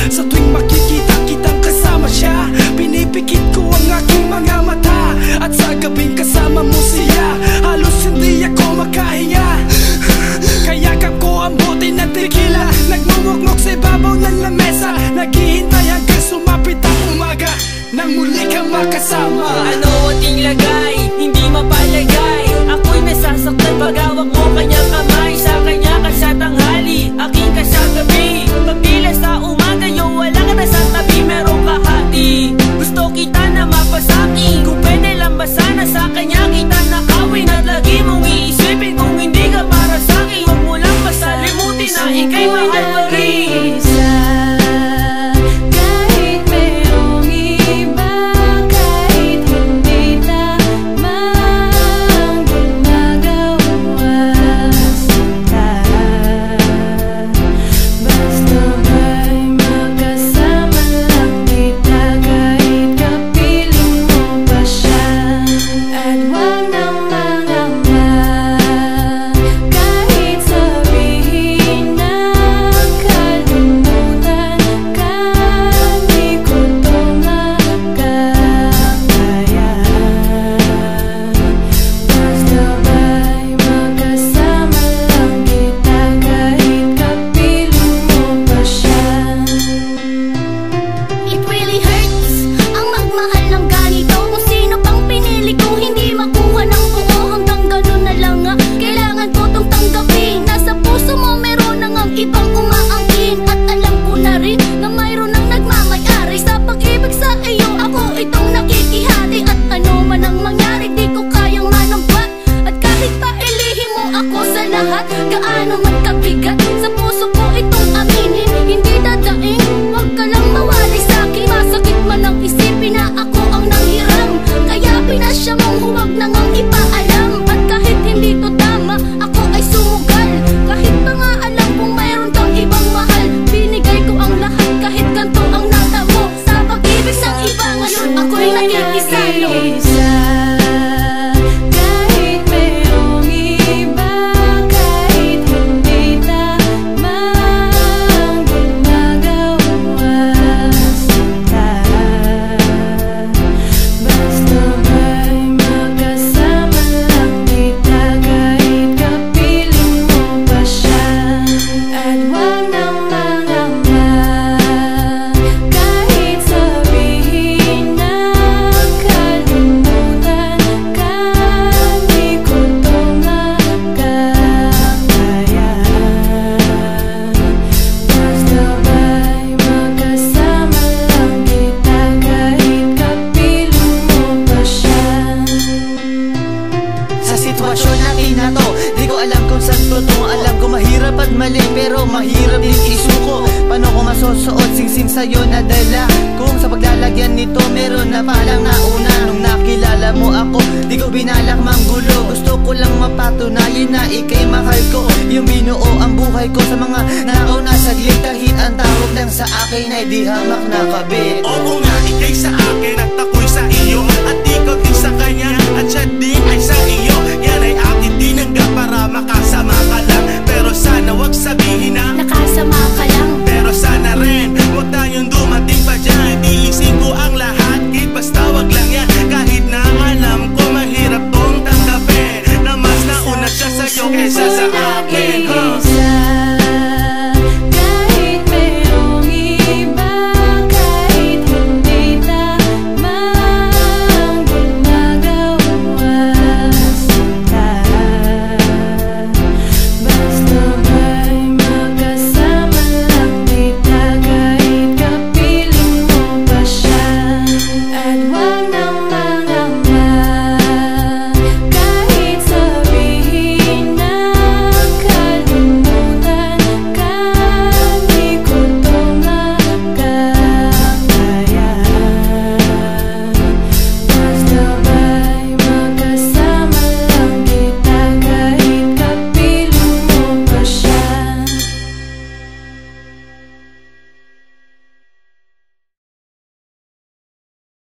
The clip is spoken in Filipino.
Sa tuwing makikita kitang kasama siya, pinipikit ko ang aking mga mata. At sa gabing kasama mo siya, halos hindi ako makahinga. Kayakap ko ang bote na tequila, nagmumukmok sa ibabaw ng lamesa, naghihintay hanggang sumapit ang umaga nang muli kang makasama. Ano ating lagay, hindi mapalagay, ako'y nasasaktan pag hawak mo kanyang kamay. Sa kanya ka sa tanghali, aking ka sa gabi. Pagtila sa umaga, yung wala ka na sa tabi, merong kahati. Gusto kita na mapasaki, kung pwede lang ba sana sa kanya kita nakawin. At lagi mong iisipin kung hindi ka para sa'kin, huwag mo lang pasalimutin na ika'y mahal pa rin. Gaano man kabigat sa puso ko itong aminin, hindi dadaing, wag ka lang mawali sa'kin. Masakit man ang isipin na ako ang nanghiram, kaya pinasya mong huwag na ngang ipaalam. At kahit hindi to tama, ako ay sumugal. Kahit pa nga alam kung mayroon kang ibang mahal, binigay ko ang lahat kahit ganito ang natamo. Sa pag-ibig sa iba ngayon ako'y nakikisalo. Mali pero mahirap din isuko. Paano ko masusuot singsing sa'yo na dala, kung sa paglalagyan nito meron na palang nauna. Nung nakilala mo ako, di ko binalak manggulo. Gusto ko lang mapatunayan na ika'y mahal ko. Yung binuo ang buhay ko sa mga nauna saglit, kahit ang tawag lang sa akin ay di hamak na kabit. Oo nga, ika'y sa akin at ako'y sa iyo, at ikaw din sa kanya at siya din ay sa iyo. Yan ay akin dinangga para makasama ka lang, pero sana wag sabihin na nakasama ka lang. Pero sana